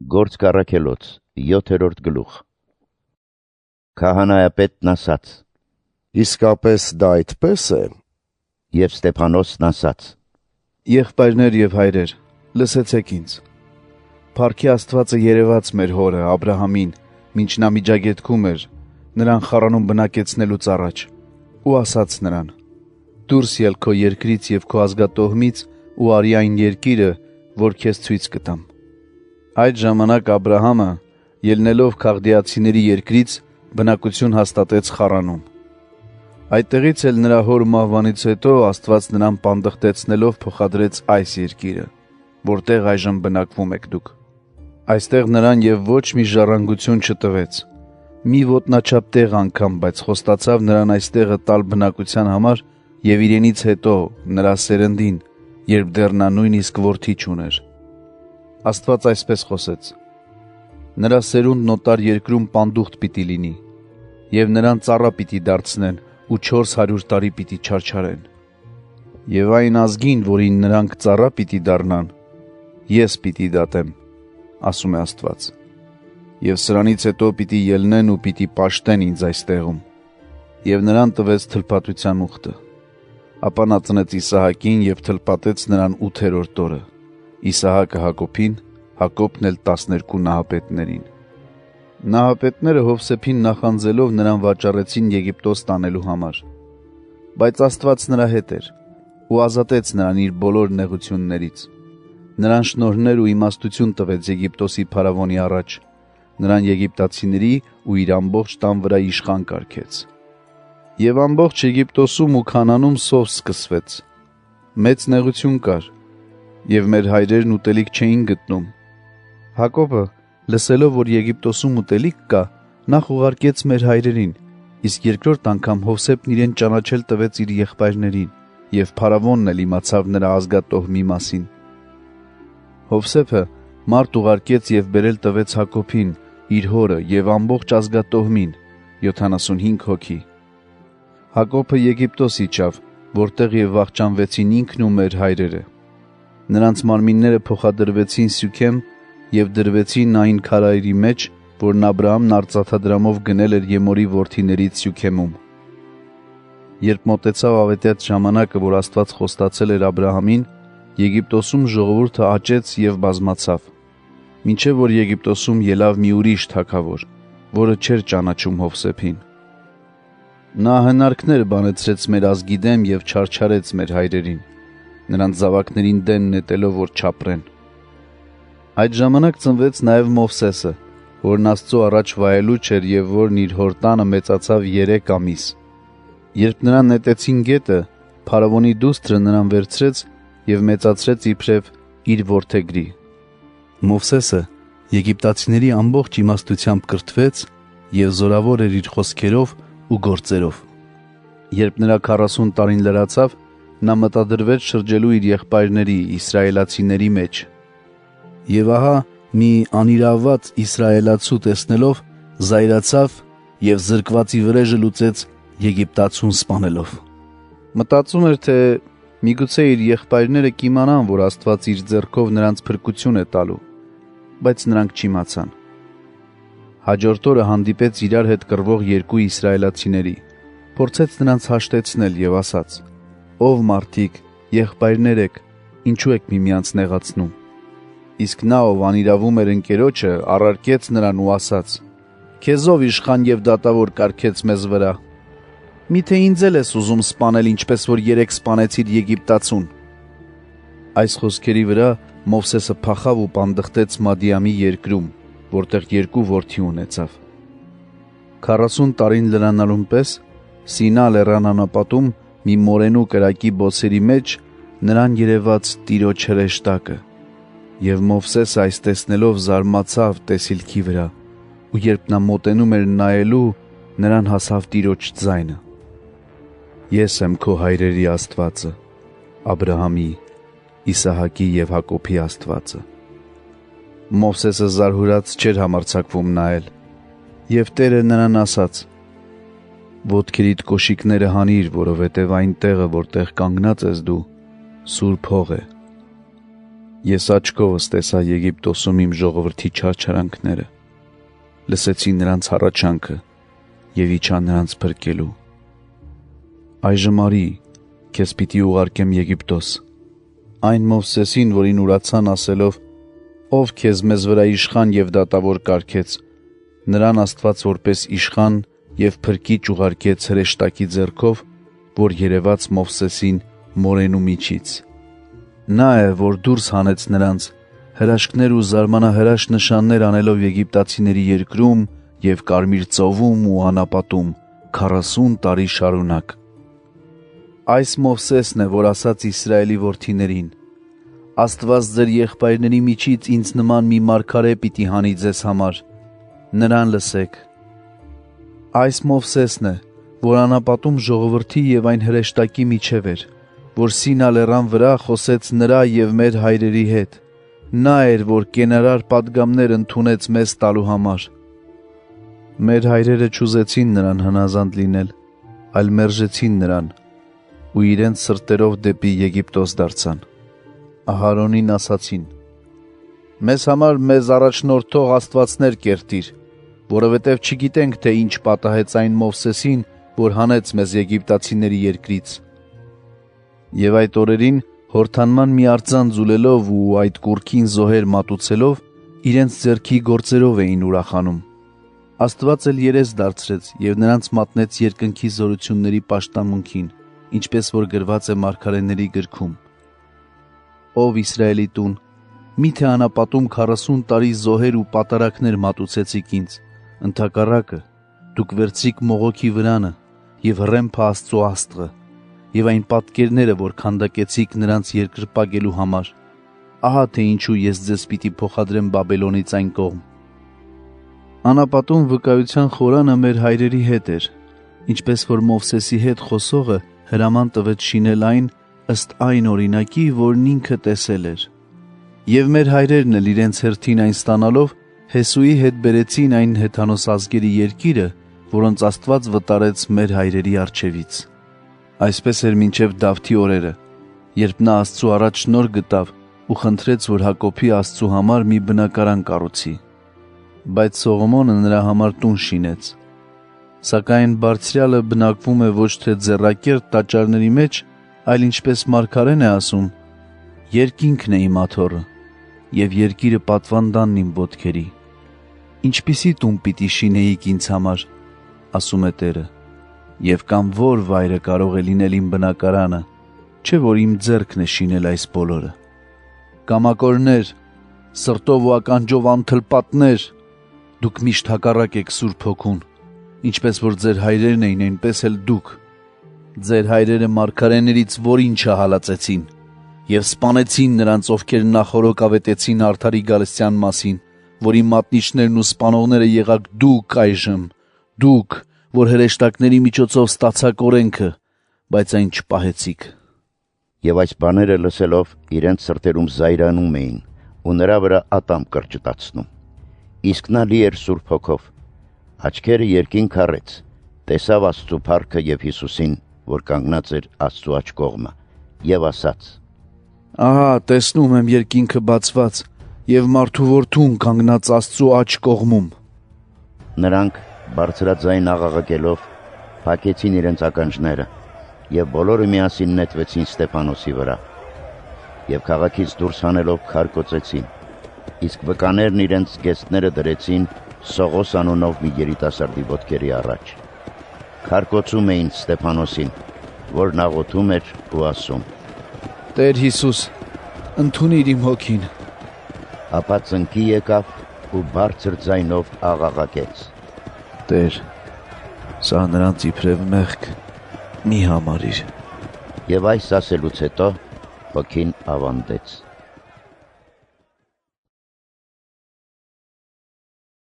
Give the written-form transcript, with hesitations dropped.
Գործք առաքելոց 7-րդ գլուխ։ Քահանայապետն ասաց. Իսկապես դա այդպես է։ Եվ Ստեփանոսն ասաց. Եղբայրներ եւ հայրեր, լսեցեք ինձ։ Փառքի Աստվածը երևաց մեր հորը Աբրահամին, մինչ նա միջագետքում էր, նրան խառանում բնակեցնելուց առաջ, ու ասաց նրան. դուրս ել քո երկրից եւ քո ազգատոհմից ու արի այն երկիրը, որ քեզ ցույց կտամ։ Այդ ժամանակ Աբրահամը, ելնելով Քաղդեացիների երկրից, բնակություն հաստատեց Խառանում։ Այդտեղից էլ նրա հոր մահվանից հետո Աստված նրան պանդխտեցնելով փոխադրեց այս երկիրը, որտեղ այժմ բնակվում եք դուք։ Այստեղ նրան եւ ոչ մի ժառանգություն չտվեց։ Մի ոտնաչափ տեղ անգամ, բայց խոստացավ նրան այստեղը տալ բնակության համար եւ իրենից հետո նրա սերնդին, երբ դեռ նա նույնիսկ որդի չուներ։ Աստված այսպես խոսեց. նրա սերունդն օտար երկրում պանդուխտ պիտի լինի, եւ նրան ծառա պիտի դարձնեն ու 400 տարի պիտի չարչարեն։ Եվ այն ազգին, որին նրանք ծառա պիտի դառնան, ես պիտի դատեմ, ասում է Աստված։ Եվ սրանից հետո պիտի ելնեն ու պիտի պաշտեն ինձ այստեղում։ Եվ նրան տվեց թլփատության ուխտը։ Ապա նա ծնեց Իսահակին եւ թլփատեց նրան 8-րդ օրը։ Իսահակը Հակոբին, Հակոբն էլ 12 նահապետներին։ Նահապետները Հովսեփին նախանձելով նրան վաճառեցին Եգիպտոս տանելու համար։ Բայց Աստված նրա հետ էր ու ազատեց նրան իր բոլոր նեղություններից։ Նրան շնորհներ ու իմաստություն տվեց Եգիպտոսի փարավոնի առաջ, նրան եգիպտացիների ու իր ամբողջ տան վրա իշխան կարգեց։ Եվ ամբողջ Եգիպտոսում ու Քանանում սով սկսվեց։ Մեծ նեղություն կար, եւ մեր հայրերն ուտելիք չէին գտնում։ Հակոբը, լսելով, որ Եգիպտոսում ուտելիք կա, նախ ուղարկեց մեր հայրերին, իսկ երկրորդ անգամ Հովսեփն իրեն ճանաչել տվեց իր եղբայրներին, եւ փարավոնն էլ իմացավ նրա ազգատոհմի մասին։ Հովսեփը մարդ ուղարկեց եւ բերել տվեց Հակոբին, իր հորը եւ ամբողջ ազգատոհմին, 75 հոգի։ Հակոբը Եգիպտոս իջավ, որտեղ եւ վախճանվեցին ինքն ու մեր հայրերը։ Նրանց մարմինները փոխադրվեցին Սյուքեմ եւ դրվեցին այն քարայրի մեջ, որն Աբրահամն արծաթադրամով գնել էր Եմորի որդիներից Սյուքեմում։ Երբ մոտեցավ ավետյաց ժամանակը, որ Աստված խոստացել էր Աբրահամին, Եգիպտոսում ժողովուրդը աճեց եւ բազմացավ, մինչեւ որ Եգիպտոսում ելավ մի ուրիշ թագավոր, որը չէր ճանաչում Հովսեփին։ Նա հնարքներ բանեցրեց մեր ազգի դեմ եւ չարչարեց մեր հայրերին, նրանց զավակներին դեն նետելով, որ չապրեն։ Այդ ժամանակ ծնվեց նաև Մովսեսը, որն Աստծո առաջ վայելուչ էր եւ որն իր հոր տանը մեծացավ 3 ամիս։ Երբ նրան նետեցին գետը, փարավոնի դուստրը նրան վերցրեց եւ մեծացրեց իբրև իր որդեգրի։ Մովսեսը եգիպտացիների ամբողջ իմաստությամբ կրթվեց եւ զորավոր էր իր խոսքերով ու գործերով։ Երբ նրա 40 տարին լրացավ, նա մտադրվեց շրջելու իր եղբայրների իսրայելացիների մեջ։ Եվ ահա մի անիրավված իսրայելացու տեսնելով զայրացավ եւ զրկվածի վրեժը լուծեց Եգիպտացուն սպանելով։ Մտածում էր, թե միգուցե իր եղբայրները կիմանան, որ Աստված իր ձեռքով նրանց փրկություն է տալու, բայց նրանք չիմացան։ Հաջորդ օրը հանդիպեց իրար հետ կռվող 2 իսրայելացիների, փորձեց նրանց հաշտեցնել եւ ասաց. «Ով մարդիկ, եղբայրներ եք, ինչու եք միմյանց նեղացնում»։ Իսկ նա, ով անիրավում էր ընկերոջը, առարկեց նրան ու ասաց. «Քեզով իշխան եւ դատավոր կարգեց մեզ վրա։ Միթե ինձ էլ ես ուզում սպանել, ինչպես որ 3 սպանեցիր Եգիպտացուն»։ Այս խոսքերի վրա Մովսեսը փախավ ու պանդխտեց Մադիամի երկրում, որտեղ 2 որդի ունեցավ։ 40 տարին լրանալուն պես Սինա լեռան անապատում մի մորենու կրակի բոցերի մեջ նրան երևաց Տիրոջ հրեշտակը, եւ Մովսեսը այս տեսնելով զարմացավ տեսիլքի վրա, ու երբ նա մոտենում էր նայելու, նրան հասավ Տիրոջ ձայնը. «Ես եմ քո հայրերի Աստվածը, Աբրահամի, Իսահակի եւ Հակոբի Աստվածը»։ Մովսեսը զարհուրած չէր համարձակվում նայել, եւ Տերը նրան ասաց. «Ոտքերիդ կոշիկները հանիր, որովհետև այն տեղը, որտեղ կանգնած ես դու, սուրբ հող է»։ Ես աչքովս տեսա Եգիպտոսում իմ ժողովրդի չարչարանքները, լսեցի նրանց հառաչանքը և իջա նրանց փրկելու։ Այժմ արի, քեզ պիտի ուղարկեմ Եգիպտոս, այն Մովսեսին, որին ուրացան ասելով. «Ով քեզ մեզ վրա իշխան և դատավոր կարգեց, նրան Աստված որպես իշխան և փրկիչ ուղարկեց հրեշտակի ձեռքով, որ երևաց Մովսեսին մորենու միջից։ Նա է, որ դուրս հանեց նրանց, հրաշքներ ու զարմանահրաշ նշաններ անելով եգիպտացիների երկրում և Կարմիր ծովում ու անապատում 40 տարի շարունակ։ Այս Մովսեսն է, որ ասաց Իսրայելի որդիներին. Աստված ձեր եղբայրների միջից ինձ նման մի մարգարե պիտի հանի ձեզ համար, նրան լսեք։ Այս Մովսեսն է, որ անապատում ժողովրդի և այն հրեշտակի միջև էր, որ Սինա լեռան վրա խոսեց նրա և մեր հայրերի հետ։ Նա էր, որ կենարար պատգամներ ընդունեց մեզ տալու համար։ Մեր հայրերը չուզեցին նրան հնազանդ լինել, այլ մերժեցին նրան ու իրենց սրտերով դեպի Եգիպտոս դարձան։ Ահարոնին ասացին. մեզ համար մեզ առաջնորդող աստվածներ կերտիր, որովհետև չգիտենք, թե ինչ պատահեց այն Մովսեսին, որ հանեց մեզ եգիպտացիների երկրից։ Եվ այդ օրերին հորթանման մի արձան ձուլելով ու այդ կուռքին զոհեր մատուցելով, իրենց ձեռքի գործերով էին ուրախանում։ Աստված էլ երես դարձրեց և նրանց մատնեց երկնքի զորությունների պաշտամունքին, ինչպես որ գրված է մարգարեների գրքում. Ով Իսրայելի տուն, միթե անապատում 40 տարի զոհեր ու պատարակներ մատուցեցիք ինձ, ընդհակառակը դուք վերցրիք մողոքի վրանը և հռեմփը Աստծո աստղը և այն պատկերները, որ քանդակեցիք նրանց երկրպագելու համար, ահա թե ինչու ես ձեզ պիտի փոխադրեմ Բաբելոնից այն կողմ։ Անապատում վկայության խորանը մեր հայրերի հետ էր, ինչպես որ Մովսեսի հետ խոսողը հրաման տվեց շինել այն ըստ այն օրինակի, որն ինքը տեսել էր։ Եվ մեր հայրերն էլ իրենց հերթին այն ստանալով Հեսուի հետ բերեցին այն հեթանոս ազգերի երկիրը, որոնց Աստված վտարեց մեր հայրերի առջևից։ Այսպես էր մինչև Դավթի օրերը, երբ նա Աստծու առաջ նոր գտավ ու խնդրեց, որ Հակոբի Աստծու համար մի բնակարան կառուցի։ Բայց Սողոմոնը նրա համար տուն շինեց։ Սակայն Բարձրյալը բնակվում է ոչ թե ձեռակերտ տաճարների մեջ, այլ ինչպես մարգարեն է ասում. երկինքն է իմ աթոռը, և երկիրը պատվանդանն իմ ոտքերի։ Ինչպիսի տուն պիտի շինեիք ինձ համար, ասում է Տերը, և կամ որ վայրը կարող է լինել իմ բնակարանը, չէ որ իմ ձեռքն է շինել այս բոլորը։ Կամակորներ, սրտով ու ականջով անթլպատներ, դուք միշտ հակառակ եք Սուրբ Հոգուն, ինչպես որ ձեր հայրերն էին, այնպես էլ դուք։ Ձեր հայրերը մարգարեներից որինչը հալածեցին և սպանեցին նրանց, ովքեր նախօրոք ավետեցին արդարի գալստյան մասին, որի մատնիչներն ու սպանողները եղաք դուք այժմ, դուք, որ հրեշտակների միջոցով ստացաք օրենքը, բայց այն չպահեցիք։ Եվ այս բաները լսելով իրենց սրտերում զայրանում էին ու նրա վրա ատամ կրճտացնում։ Իսկ նա լի էր Սուրբ Հոգով, աչքերը երկինք առեց, տեսավ Աստծու փառքը և Հիսուսին, որ կանգնած էր Աստծու աջ կողմը, և ասաց. Ահա տեսնում եմ երկինքը բացված և մարդու որդուն կանգնած Աստծու աջ կողմում։ Նրանք բարձրաձայն աղաղակելով փակեցին իրենց ականջները և բոլորը միասին նետվեցին Ստեփանոսի վրա և քաղաքից դուրս հանելով քարկոծեցին, իսկ վկաներն իրենց զգեստները դրեցին Սողոս անունով մի երիտասարդի ոտքերի առաջ։ Քարկոծում էին Ստեփանոսին, որն աղոթում էր ու ասում. Տեր Հիսուս, ընդունիր իմ հոգին։ Ապա ծնկի եկավ ու բարձր ձայնով աղաղակեց. Տեր, սա նրանց իբրև մեղք մի համարիր։ Եվ այս ասելուց հետո հոգին ավանդեց։